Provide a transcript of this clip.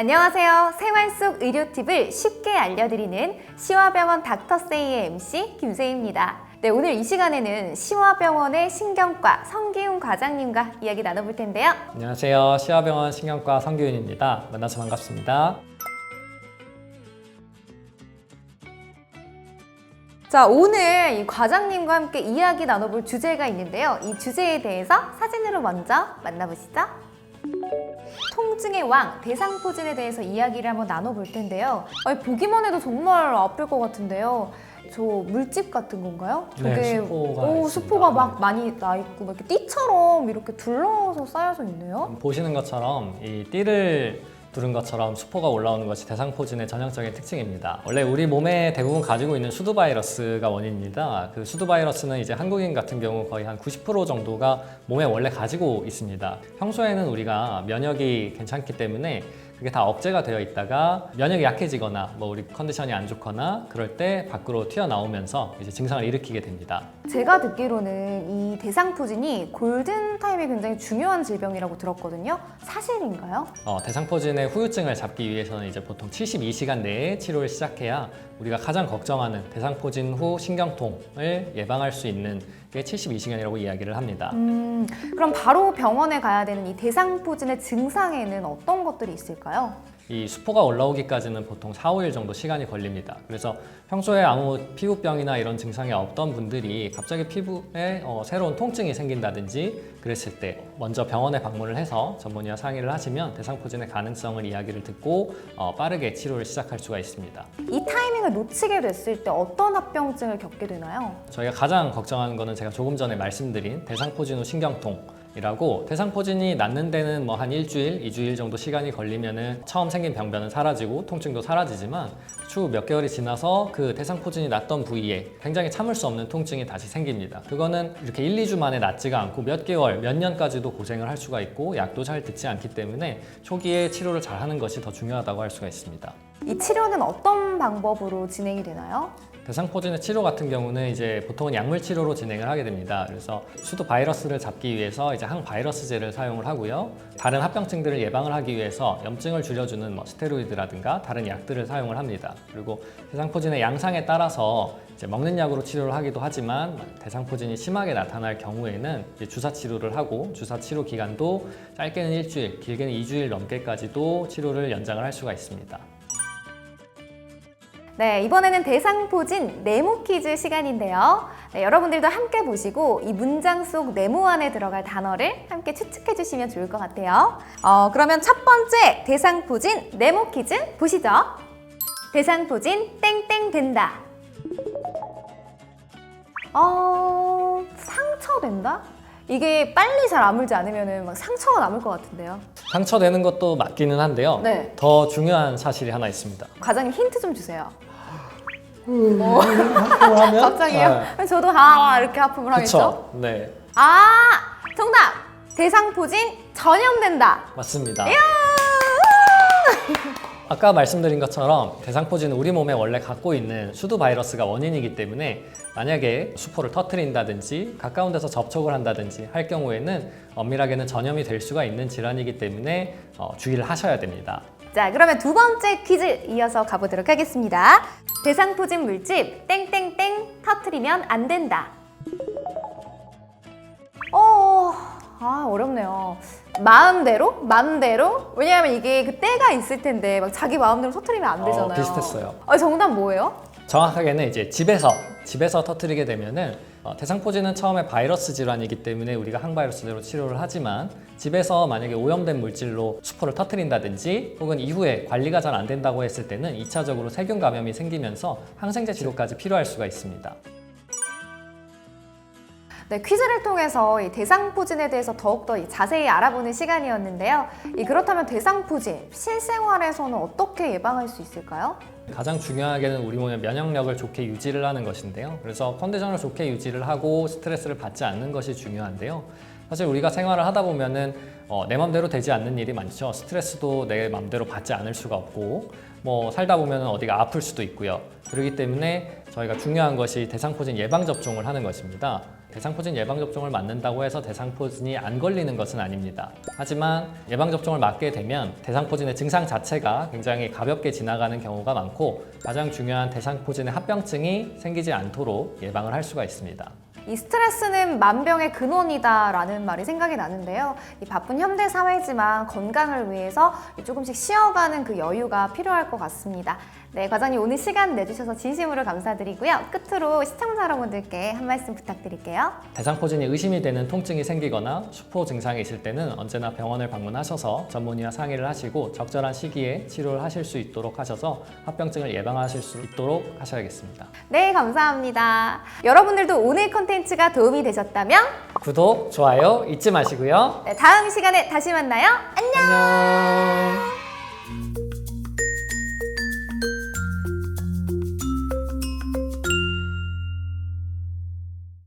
안녕하세요. 생활 속 의료 팁을 쉽게 알려드리는 시와병원 닥터세이의 MC 김세희입니다. 네, 오늘 이 시간에는 시와병원의 신경과 성기훈 과장님과 이야기 나눠볼 텐데요. 안녕하세요. 시와병원 신경과 성기훈입니다. 만나서 반갑습니다. 자, 오늘 이 과장님과 함께 이야기 나눠볼 주제가 있는데요. 이 주제에 대해서 사진으로 먼저 만나보시죠. 통증의 왕, 대상포진에 대해서 이야기를 한번 나눠볼 텐데요. 아니, 보기만 해도 정말 아플 것 같은데요. 저 물집 같은 건가요? 네, 수포가 있습니다. 수포가 막 많이 나 있고 막 이렇게 띠처럼 이렇게 둘러서 쌓여서 있네요. 보시는 것처럼 이 띠를 두른 것처럼 수포가 올라오는 것이 대상포진의 전형적인 특징입니다. 원래 우리 몸에 대부분 가지고 있는 수두 바이러스가 원인입니다. 그 수두 바이러스는 이제 한국인 같은 경우 거의 한 90% 정도가 몸에 원래 가지고 있습니다. 평소에는 우리가 면역이 괜찮기 때문에 그게 다 억제가 되어 있다가 면역이 약해지거나 뭐 우리 컨디션이 안 좋거나 그럴 때 밖으로 튀어나오면서 이제 증상을 일으키게 됩니다. 제가 듣기로는 이 대상포진이 골든타임이 굉장히 중요한 질병이라고 들었거든요. 사실인가요? 대상포진의 후유증을 잡기 위해서는 이제 보통 72시간 내에 치료를 시작해야 우리가 가장 걱정하는 대상포진 후 신경통을 예방할 수 있는 게 72시간이라고 이야기를 합니다. 그럼 바로 병원에 가야 되는 이 대상포진의 증상에는 어떤 것들이 있을까요? 이 수포가 올라오기까지는 보통 4, 5일 정도 시간이 걸립니다. 그래서 평소에 아무 피부병이나 이런 증상이 없던 분들이 갑자기 피부에 새로운 통증이 생긴다든지 그랬을 때 먼저 병원에 방문을 해서 전문의와 상의를 하시면 대상포진의 가능성을 이야기를 듣고 빠르게 치료를 시작할 수가 있습니다. 이 타이밍을 놓치게 됐을 때 어떤 합병증을 겪게 되나요? 저희가 가장 걱정하는 거는 제가 조금 전에 말씀드린 대상포진 후 신경통 이라고 대상포진이 낫는 데는 뭐 한 일주일, 2주일 정도 시간이 걸리면은 처음 생긴 병변은 사라지고 통증도 사라지지만 추후 몇 개월이 지나서 그 대상포진이 났던 부위에 굉장히 참을 수 없는 통증이 다시 생깁니다. 그거는 이렇게 1, 2주 만에 낫지가 않고 몇 개월, 몇 년까지도 고생을 할 수가 있고 약도 잘 듣지 않기 때문에 초기에 치료를 잘 하는 것이 더 중요하다고 할 수가 있습니다. 이 치료는 어떤 방법으로 진행이 되나요? 대상포진의 치료 같은 경우는 이제 보통은 약물 치료로 진행을 하게 됩니다. 그래서 수두 바이러스를 잡기 위해서 이제 항바이러스제를 사용을 하고요. 다른 합병증들을 예방을 하기 위해서 염증을 줄여주는 스테로이드라든가 다른 약들을 사용을 합니다. 그리고 대상포진의 양상에 따라서 이제 먹는 약으로 치료를 하기도 하지만 대상포진이 심하게 나타날 경우에는 이제 주사 치료를 하고 주사 치료 기간도 짧게는 일주일, 길게는 2주일 넘게까지도 치료를 연장을 할 수가 있습니다. 네, 이번에는 대상포진 네모 퀴즈 시간인데요. 네, 여러분들도 함께 보시고 이 문장 속 네모 안에 들어갈 단어를 함께 추측해 주시면 좋을 것 같아요. 그러면 첫 번째 대상포진 네모 퀴즈 보시죠. 대상포진 땡땡 된다. 상처된다? 이게 빨리 잘 아물지 않으면 막 상처가 남을 것 같은데요. 상처되는 것도 맞기는 한데요. 네. 더 중요한 사실이 하나 있습니다. 과장님 힌트 좀 주세요. 하면? 갑자기요? 저도 이렇게 하품을 하겠죠? 그렇죠. 네, 정답! 대상포진 전염된다. 맞습니다. 아까 말씀드린 것처럼 대상포진은 우리 몸에 원래 갖고 있는 수두 바이러스가 원인이기 때문에 만약에 수포를 터뜨린다든지 가까운 데서 접촉을 한다든지 할 경우에는 엄밀하게는 전염이 될 수가 있는 질환이기 때문에 주의를 하셔야 됩니다. 자, 그러면 두 번째 퀴즈 이어서 가보도록 하겠습니다. 대상포진 물집 땡땡땡 터뜨리면 안 된다. 어렵네요. 마음대로? 왜냐하면 이게 그 때가 있을 텐데 막 자기 마음대로 터뜨리면 안 되잖아요. 비슷했어요. 정답 뭐예요? 정확하게는 이제 집에서 터뜨리게 되면은 대상포진은 처음에 바이러스 질환이기 때문에 우리가 항바이러스제로 치료를 하지만 집에서 만약에 오염된 물질로 수포를 터뜨린다든지 혹은 이후에 관리가 잘 안 된다고 했을 때는 2차적으로 세균 감염이 생기면서 항생제 치료까지 필요할 수가 있습니다. 네, 퀴즈를 통해서 이 대상포진에 대해서 더욱더 자세히 알아보는 시간이었는데요. 그렇다면 대상포진, 실생활에서는 어떻게 예방할 수 있을까요? 가장 중요하게는 우리 몸의 면역력을 좋게 유지를 하는 것인데요. 그래서 컨디션을 좋게 유지를 하고 스트레스를 받지 않는 것이 중요한데요. 사실 우리가 생활을 하다 보면은 내 맘대로 되지 않는 일이 많죠. 스트레스도 내 맘대로 받지 않을 수가 없고 살다 보면 어디가 아플 수도 있고요. 그렇기 때문에 저희가 중요한 것이 대상포진 예방접종을 하는 것입니다. 대상포진 예방접종을 맞는다고 해서 대상포진이 안 걸리는 것은 아닙니다. 하지만 예방접종을 맞게 되면 대상포진의 증상 자체가 굉장히 가볍게 지나가는 경우가 많고 가장 중요한 대상포진의 합병증이 생기지 않도록 예방을 할 수가 있습니다. 이 스트레스는 만병의 근원이다라는 말이 생각이 나는데요. 이 바쁜 현대 사회지만 건강을 위해서 조금씩 쉬어가는 그 여유가 필요할 것 같습니다. 네, 과장님 오늘 시간 내주셔서 진심으로 감사드리고요. 끝으로 시청자 여러분들께 한 말씀 부탁드릴게요. 대상포진이 의심이 되는 통증이 생기거나 수포 증상이 있을 때는 언제나 병원을 방문하셔서 전문의와 상의를 하시고 적절한 시기에 치료를 하실 수 있도록 하셔서 합병증을 예방하실 수 있도록 하셔야겠습니다. 네, 감사합니다. 여러분들도 오늘 콘텐츠가 도움이 되셨다면 구독, 좋아요 잊지 마시고요. 네, 다음 시간에 다시 만나요. 안녕! 안녕.